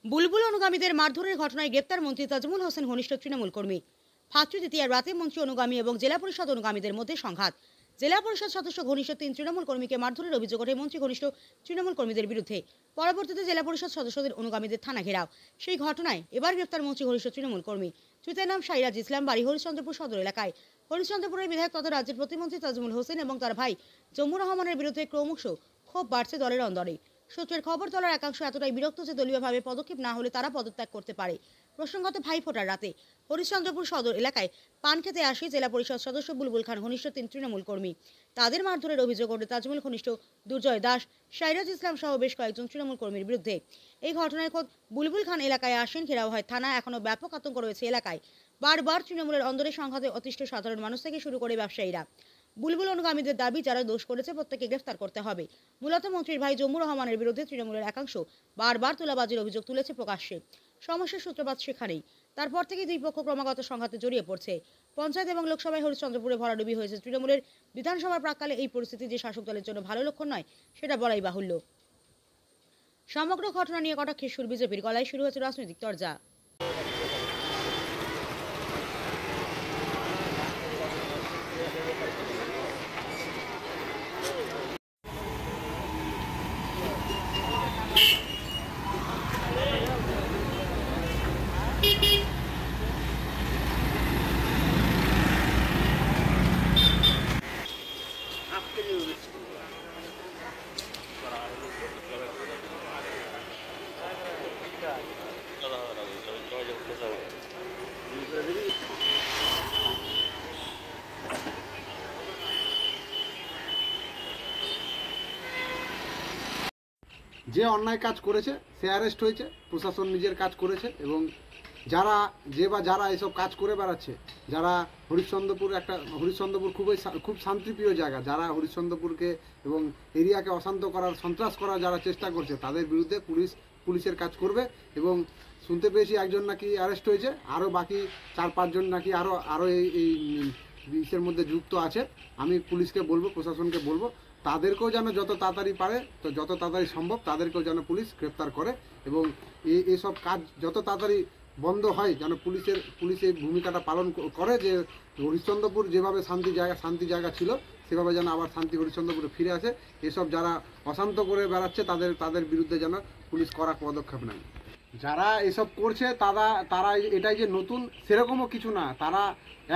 বুলবুল অনুগামীদের মারধরের ঘটনায় গ্রেপ্তার মন্ত্রী তাজমুল হোসেন ঘনিষ্ঠ তৃণমূল কর্মী। ভাতৃ তৃতীয়ার রাতে মন্ত্রী অনুগামী এবং জেলা পরিষদ অনুগামীদের মধ্যে সংঘাত। জেলা পরিষদ সদস্য ঘনিষ্ঠ 3 তৃণমূল কর্মীকে মারধরের অভিযোগ ওঠে মন্ত্রী ঘনিষ্ঠ তৃণমূল কর্মীদের বিরুদ্ধে। পরবর্তীতে জেলা পরিষদ সদস্যদের অনুগামীদের থানা ঘেরাও। সেই ঘটনায় এবার গ্রেপ্তার মন্ত্রী ঘনিষ্ঠ তৃণমূল কর্মী। ধৃতের নাম সাইরাজ ইসলাম, বাড়ি হরিশ্চন্দ্রপুর সদর এলাকায়। হরিশ্চন্দ্রপুরের বিধায়ক তথা রাজ্যের প্রতিমন্ত্রী তাজমুল হোসেন এবং তার ভাই জম্মুর রহমানের বিরুদ্ধে ক্রমশ ক্ষোভ বাড়ছে দলের অন্দরে। সূত্রের খবর, দলের একাংশ এতটাই বিরক্ত যে দলীয়ভাবে পদক্ষেপ না হলে তারা পদত্যাগ করতে পারে। প্রসঙ্গত, ভাইফোঁটার রাতে হরিশ্চন্দ্রপুর সদর এলাকায় পান খেতে আসে জেলা পরিষদ সদস্য বুলবুল খান ঘনিষ্ঠ 3 তৃণমূল কর্মী। তাদের মারধরের অভিযোগ ওঠে তাজমুল ঘনিষ্ঠ দুর্জয় দাস, সাইরাজ ইসলাম সহ বেশ কয়েকজন তৃণমূল কর্মীর বিরুদ্ধে। এই ঘটনায় খোদ বুলবুল খান এলাকায় আসেন, ঘেরাও হয় থানা। এখনও ব্যাপক আতঙ্ক রয়েছে এলাকায়। বারবার তৃণমূলের অন্দরে সংঘাতে অতিষ্ঠ সাধারণ মানুষ থেকে শুরু করে ব্যবসায়ীরা। বুলবুল অনুগামীদের দাবি, যারা দোষ করেছে প্রত্যেককে গ্রেফতার করতে হবে। মূলত মন্ত্রীর ভাই জম্মুর রহমানের বিরুদ্ধে তৃণমূলের একাংশ বারবার তোলাবাজির অভিযোগ তুলেছে প্রকাশ্যে। সমস্যার সূত্রপাত সেখানেই। তারপর থেকেই দুই পক্ষ ক্রমাগত সংঘাতে জড়িয়ে পড়ছে। পঞ্চায়েত এবং লোকসভায় হরিশ্চন্দ্রপুরে ভরাডুবি হয়েছে তৃণমূলের। বিধানসভার প্রাক্কালে এই পরিস্থিতি যে শাসক দলের জন্য ভালো লক্ষণ নয়, সেটা বলাই বাহুল্য। সমগ্র ঘটনা নিয়ে কটাক্ষের সুর বিজেপির গলায়, শুরু হয়েছে রাজনৈতিক তরজা। যে অন্যায় কাজ করেছে সে অ্যারেস্ট হয়েছে, প্রশাসন নিজের কাজ করেছে। এবং যারা এসব কাজ করে বেড়াচ্ছে, যারা হরিশ্চন্দ্রপুর খুব শান্তিপ্রিয় জায়গা, যারা হরিশ্চন্দ্রপুরকে এবং এরিয়াকে অশান্ত করার, সন্ত্রাস করার যারা চেষ্টা করছে, তাদের বিরুদ্ধে পুলিশের কাজ করবে। এবং শুনতে পেয়েছি একজন নাকি অ্যারেস্ট হয়েছে, আরও বাকি 4-5 জন নাকি আরও এই বিষয়ের মধ্যে যুক্ত আছে। আমি পুলিশকে বলবো, প্রশাসনকে বলবো, তাদেরকেও যেন যত তাড়াতাড়ি পারে, তো যত তাড়াতাড়ি সম্ভব তাদেরকেও যেন পুলিশ গ্রেপ্তার করে। এবং এইসব কাজ যত তাড়াতাড়ি বন্ধ হয়, যেন পুলিশের ভূমিকাটা পালন করে, যে হরিশ্চন্দ্রপুর যেভাবে শান্তি জায়গা ছিল, সেভাবে যেন আবার শান্তি হরিশ্চন্দ্রপুরে ফিরে আসে। এসব যারা অশান্ত করে বেড়াচ্ছে তাদের বিরুদ্ধে যেন পুলিশ কড়া পদক্ষেপ নেয়। যারা এসব করছে তারা এটাই যে নতুন সেরকমও কিছু না, তারা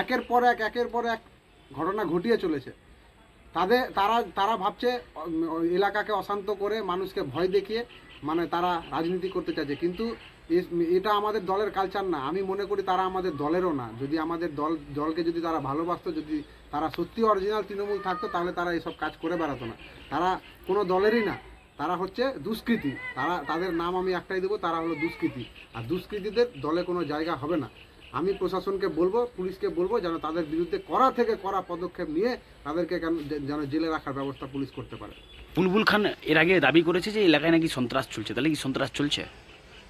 একের পর এক ঘটনা ঘটিয়ে চলেছে। তারা ভাবছে এলাকাকে অশান্ত করে, মানুষকে ভয় দেখিয়ে মানে তারা রাজনীতি করতে চাইছে। কিন্তু এটা আমাদের দলের কালচার না। আমি মনে করি তারা আমাদের দলেরও না। যদি আমাদের দলকে যদি তারা ভালোবাসতো, যদি তারা সত্যি অরিজিনাল তৃণমূল থাকতো, তাহলে তারা এসব কাজ করে বেড়াতো না। তারা কোনো দলেরই না, তারা হচ্ছে দুষ্কৃতী। তাদের নাম আমি একটাই দেবো, তারা হলো দুষ্কৃতী। আর দুষ্কৃতীদের দলে কোনো জায়গা হবে না। আমি প্রশাসনকে বলবো, পুলিশকে বলবো, যেন তাদের বিরুদ্ধে কড়া থেকে কড়া পদক্ষেপ নিয়ে তাদেরকে যেন জেলে রাখার ব্যবস্থা পুলিশ করতে পারে। বুলবুল খান এর আগে দাবি করেছে যে এলাকায় নাকি সন্ত্রাস চলছে, তাহলে কি সন্ত্রাস চলছে?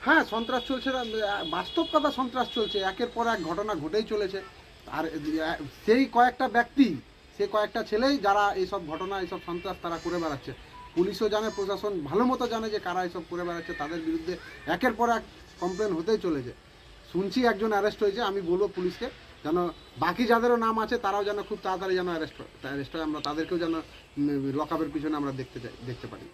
হ্যাঁ, সন্ত্রাস চলছে, বাস্তব কথা সন্ত্রাস চলছে। একের পর এক ঘটনা ঘটেই চলেছে। আর সেই কয়েকটা ছেলেই যারা এইসব ঘটনা, এইসব সন্ত্রাস তারা করে বেড়াচ্ছে। পুলিশও জানে, প্রশাসন ভালো মতো জানে যে কারা এইসব করে বেড়াচ্ছে। তাদের বিরুদ্ধে একের পর এক কমপ্লেন হতেই চলেছে। শুনছি একজন অ্যারেস্ট হয়েছে। আমি বলবো পুলিশকে যেন বাকি যাদেরও নাম আছে তারাও যেন খুব তাড়াতাড়ি যেন অ্যারেস্ট হয়, আমরা তাদেরকেও যেন লকআপের পিছনে আমরা দেখতে পারি।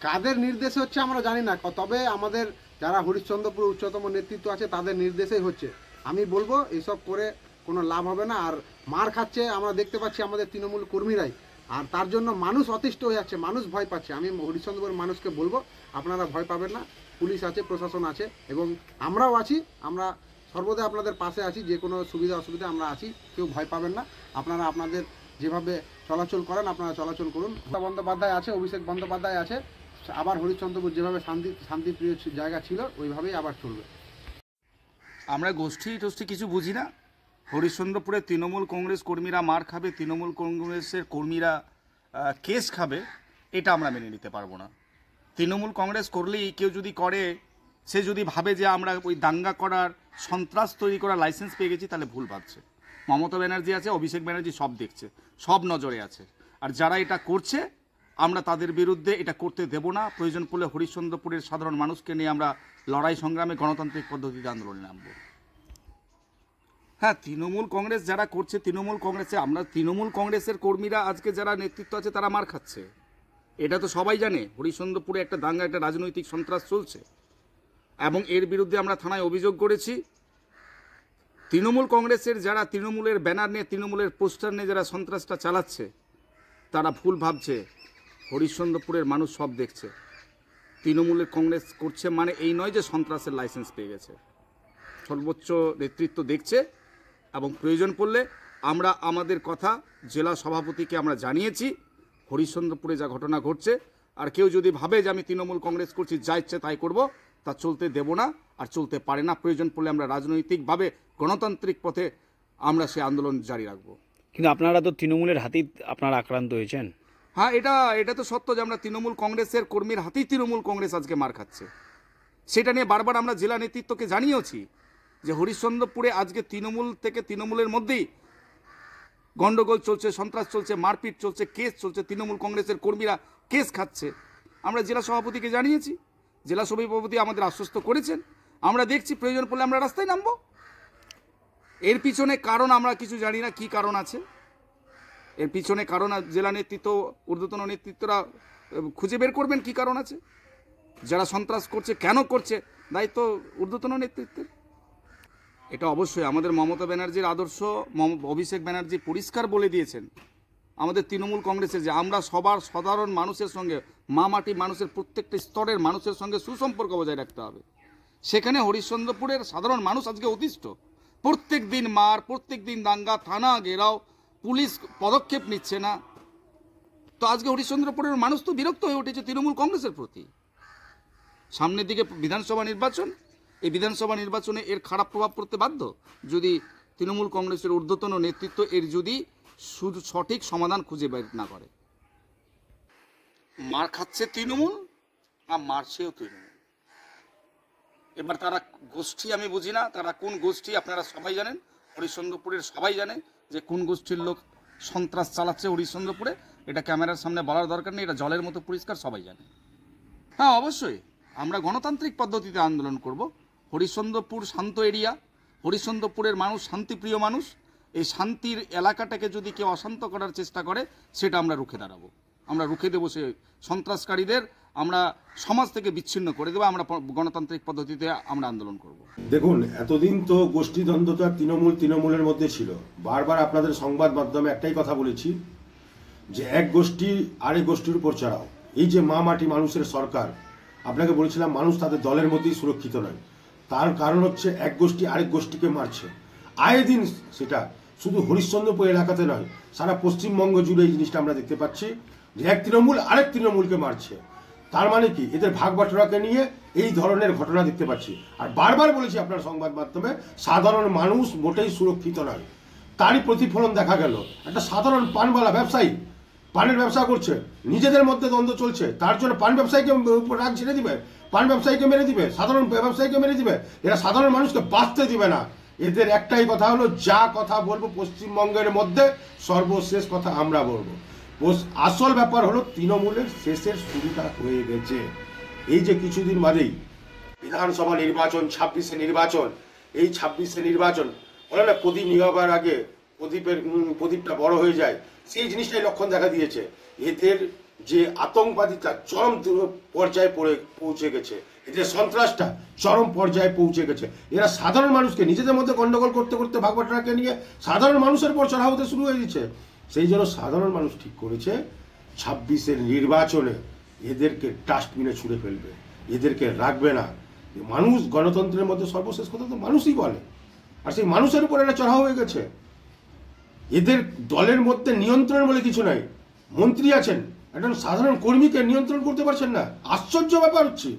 কাদের নির্দেশে হচ্ছে আমরা জানি না, তবে আমাদের যারা হরিশ্চন্দ্রপুর উচ্চতম নেতৃত্ব আছে তাদের নির্দেশেই হচ্ছে। আমি বলবো এইসব করে কোনো লাভ হবে না। আর মার খাচ্ছে আমরা দেখতে পাচ্ছি আমাদের তৃণমূল কর্মীরাই। আর তার জন্য মানুষ অতিষ্ঠ হয়ে যাচ্ছে, মানুষ ভয় পাচ্ছে। আমি হরিশ্চন্দ্রপুরের মানুষকে বলবো, আপনারা ভয় পাবেন না। পুলিশ আছে, প্রশাসন আছে এবং আমরাও আছি। আমরা সর্বদা আপনাদের পাশে আছি। যে কোনো সুবিধা অসুবিধা আমরা আছি, কেউ ভয় পাবেন না। আপনারা আপনাদের যেভাবে চলাচল করেন আপনারা চলাচল করুন। বন্দ্যোপাধ্যায় আছে, অভিষেক বন্দ্যোপাধ্যায় আছে, আবার হরিশ্চন্দ্রপুর যেভাবে শান্তিপ্রিয় জায়গা ছিল ওইভাবেই আবার চলবে। আমরা গোষ্ঠী কিছু বুঝি না। হরিশ্চন্দ্রপুরে তৃণমূল কংগ্রেস কর্মীরা মার খাবে, তৃণমূল কংগ্রেসের কর্মীরা কেস খাবে, এটা আমরা মেনে নিতে পারবো না। তৃণমূল কংগ্রেস করলেই কেউ যদি করে, সে যদি ভাবে যে আমরা ওই দাঙ্গা করার, সন্ত্রাস তৈরি করার লাইসেন্স পেয়ে গেছি, তাহলে ভুল ভাবছে। মমতা ব্যানার্জি আছে, অভিষেক ব্যানার্জি সব দেখছে, সব নজরে আছে। আর যারা এটা করছে আমরা তাদের বিরুদ্ধে এটা করতে দেব না। প্রয়োজন পড়লে হরিশ্চন্দ্রপুরের সাধারণ মানুষকে নিয়ে আমরা লড়াই সংগ্রামে গণতান্ত্রিক পদ্ধতিতে আন্দোলনে নামব। হ্যাঁ, তৃণমূল কংগ্রেস যারা করছে, তৃণমূল কংগ্রেসের কর্মীরা আজকে যারা নেতৃত্ব আছে তারা মার খাচ্ছে, এটা তো সবাই জানে। হরিশ্চন্দ্রপুরে একটা দাঙ্গা, একটা রাজনৈতিক সন্ত্রাস চলছে এবং এর বিরুদ্ধে আমরা থানায় অভিযোগ করেছি। তৃণমূল কংগ্রেসের যারা তৃণমূলের ব্যানার নিয়ে, তৃণমূলের পোস্টার নিয়ে যারা সন্ত্রাসটা চালাচ্ছে, তারা ভুল ভাবছে। হরিশ্চন্দ্রপুরের মানুষ সব দেখছে। তৃণমূলের কংগ্রেস করছে মানে এই নয় যে সন্ত্রাসের লাইসেন্স পেয়ে গেছে। সর্বোচ্চ নেতৃত্ব দেখছে এবং প্রয়োজন পড়লে আমরা আমাদের কথা জেলা সভাপতিকে আমরা জানিয়েছি। হরিশ্চন্দ্রপুরে যা ঘটনা ঘটছে, আর কেউ যদি ভাবে যে আমি তৃণমূল কংগ্রেস করছি, যা ইচ্ছে তাই করব, তা চলতে দেব না, আর চলতে পারে না। প্রয়োজন পড়লে আমরা রাজনৈতিকভাবে গণতান্ত্রিক পথে আমরা সে আন্দোলন জারি রাখব। কিন্তু আপনারা তো তৃণমূলের হাতেই আপনারা আক্রান্ত হয়েছেন। হ্যাঁ, এটা তো সত্য যে আমরা তৃণমূল কংগ্রেসের কর্মীর হাতেই তৃণমূল কংগ্রেস আজকে মার খাচ্ছে। সেটা নিয়ে বারবার আমরা জেলা নেতৃত্বকে জানিয়েছি যে হরিশ্চন্দ্রপুরে আজকে তৃণমূল থেকে তৃণমূলের মধ্যেই গন্ডগোল চলছে, সন্ত্রাস চলছে, মারপিট চলছে, কেস চলছে, তৃণমূল কংগ্রেসের কর্মীরা কেস খাচ্ছে। আমরা জেলা সভাপতিকে জানিয়েছি, জেলা সভাপতি আমাদের আশ্বস্ত করেছেন। আমরা দেখছি, প্রয়োজন পড়লে আমরা রাস্তায় নামবো। এর পিছনে কারণ আমরা কিছু জানি না, কি কারণ আছে এর পিছনে, কারণ জেলা নেতৃত্ব, ঊর্ধ্বতন নেতৃত্বরা খুঁজে বের করবেন কি কারণ আছে। যারা সন্ত্রাস করছে, কেন করছে, দায়িত্ব ঊর্ধ্বতন নেতৃত্বের। এটা অবশ্যই আমাদের মমতা ব্যানার্জির আদর্শ। অভিষেক ব্যানার্জি পরিষ্কার বলে দিয়েছেন আমাদের তৃণমূল কংগ্রেসের যে আমরা সবার সাধারণ মানুষের সঙ্গে, মাটি মানুষের প্রত্যেকটা স্তরের মানুষের সঙ্গে সুসম্পর্ক বজায় রাখতে হবে। সেখানে হরিশ্চন্দ্রপুরের সাধারণ মানুষ আজকে অতিষ্ঠ। প্রত্যেক দিন মার, প্রত্যেক দিন দাঙ্গা, থানা ঘেরাও, পুলিশ পদক্ষেপ নিচ্ছে না। তো আজকে হরিশ্চন্দ্রপুরের মানুষ তো বিরক্ত হয়ে উঠেছে তৃণমূল কংগ্রেসের প্রতি। সামনের দিকে বিধানসভা নির্বাচন, এই বিধানসভা নির্বাচনে এর খারাপ প্রভাব পড়তে বাধ্য যদি তৃণমূল কংগ্রেসের ঊর্ধ্বতন নেতৃত্ব এর যদি সঠিক সমাধান খুঁজে বের না করে। মার খাচ্ছে তৃণমূল আর মারছেও তৃণমূল। এবার তারা গোষ্ঠী আমি বুঝি না, তারা কোন গোষ্ঠী আপনারা সবাই জানেন, হরিশ্চন্দ্রপুরের সবাই জানে যে কোন গোষ্ঠীর লোক সন্ত্রাস চালাচ্ছে হরিশ্চন্দ্রপুরে। এটা ক্যামেরার সামনে বলার দরকার নেই, এটা জলের মতো পরিষ্কার, সবাই জানে। হ্যাঁ, অবশ্যই আমরা গণতান্ত্রিক পদ্ধতিতে আন্দোলন করব। হরিশ্চন্দ্রপুর শান্ত এরিয়া, হরিশ্চন্দ্রপুরের মানুষ শান্তিপ্রিয় মানুষ। এই শান্তির এলাকাটাকে যদি কেউ অশান্ত করার চেষ্টা করে, সেটা আমরা রুখে দাঁড়াবো। আমরা রুখে দেবো সে সন্ত্রাসকারীদের, আমরা সমাজ থেকে বিচ্ছিন্ন করে দেবো। আমরা গণতান্ত্রিক পদ্ধতিতে আমরা আন্দোলন করব। দেখুন, এতদিন তো গোষ্ঠীদ্বন্দ্বতা তৃণমূলের মধ্যে ছিল। বারবার আপনাদের সংবাদ মাধ্যমে একটাই কথা বলেছি যে এক গোষ্ঠী আরেক গোষ্ঠীর উপর চড়াও। এই যে মাটি মানুষের সরকার, আপনাকে বলেছিলাম মানুষ তাদের দলের মধ্যেই সুরক্ষিত নয়। তার কারণ হচ্ছে এক গোষ্ঠী আরেক গোষ্ঠীকে মারছে আয়ে দিন। সেটা শুধু হরিশ্চন্দ্রপুর এলাকাতে নয়, সারা পশ্চিমবঙ্গ জুড়ে এই জিনিসটা আমরা দেখতে পাচ্ছি যে এক তৃণমূল আরেক তৃণমূলকে মারছে। তার মানে কি, এদের ভাগ বাটোয়ারাকে নিয়ে এই ধরনের ঘটনা দেখতে পাচ্ছি। আর বারবার বলেছি আপনার সংবাদ মাধ্যমে, সাধারণ মানুষ মোটেই সুরক্ষিত নয়। তারই প্রতিফলন দেখা গেল। একটা সাধারণ পানওয়ালা ব্যবসায়ী পানের ব্যবসা করছে, নিজেদের মধ্যে দ্বন্দ্ব চলছে, তার জন্য পান ব্যবসায়ীকে রাগ ছেড়ে দিবে, পান ব্যবসায়ীকে মেরে দিবে, সাধারণ ব্যবসায়ীকে মেরে দিবে। এরা সাধারণ মানুষকে বাঁচতে দিবে না। এদের একটাই কথা হলো, যা কথা বলবো পশ্চিমবঙ্গের মধ্যে সর্বশেষ কথা আমরা বলবো। আসল ব্যাপার হলো তৃণমূলের শেষের শুরুটা হয়ে গেছে। এই যে কিছুদিন বাদেই বিধানসভা নির্বাচন, 26শে নির্বাচন, এই 26শে নির্বাচন বলে না, প্রদীপ নিভাবার আগে প্রদীপটা বড় হয়ে যায়, সেই জিনিসটাই লক্ষণ দেখা দিয়েছে। এদের যে আতঙ্কবাদীটা চরম পর্যায়ে পৌঁছে গেছে, এদের সন্ত্রাসটা চরম পর্যায়ে পৌঁছে গেছে। এরা সাধারণ মানুষকে নিজেদের মধ্যে গন্ডগোল করতে করতে ভাগবাটোয়ারাকে নিয়ে সাধারণ মানুষের পর চড়াও হতে শুরু হয়ে গেছে। সেই জন্য সাধারণ মানুষ ঠিক করেছে 26শে নির্বাচনে এদেরকে ডাস্টবিনে ছুঁড়ে ফেলবে, এদেরকে রাখবে না। মানুষ গণতন্ত্রের মধ্যে সর্বশেষ কথা তো মানুষই বলে, আর সেই মানুষের উপর এরা চড়াও হয়ে গেছে। এদের দলের মধ্যে নিয়ন্ত্রণ বলে কিছু নাই। মন্ত্রী আছেন, একজন সাধারণ কর্মীকে নিয়ন্ত্রণ করতে পারছেন না। আশ্চর্য ব্যাপার হচ্ছে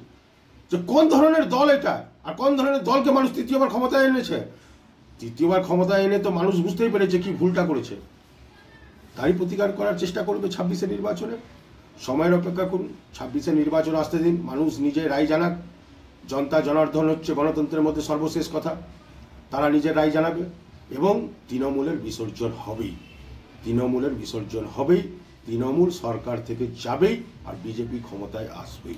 যে কোন ধরনের দল এটা, আর কোন ধরনের দলকে মানুষ তৃতীয়বার ক্ষমতায় এনেছে। তৃতীয়বার ক্ষমতায় এনে তো মানুষ বুঝতেই পেরেছে কি ভুলটা করেছে। তারই প্রতিকার করার চেষ্টা করবে 26শে নির্বাচনে। সময়ের অপেক্ষা করুন, 26শে নির্বাচন আসতে দিন, মানুষ নিজে রায় জানাক। জনতা জনার্দন হচ্ছে গণতন্ত্রের মধ্যে সর্বশেষ কথা, তারা নিজের রায় জানাবে এবং তৃণমূলের বিসর্জন হবেই। তৃণমূলের বিসর্জন হবেই, তৃণমূল সরকার থেকে যাবেই, আর বিজেপি ক্ষমতায় আসবেই।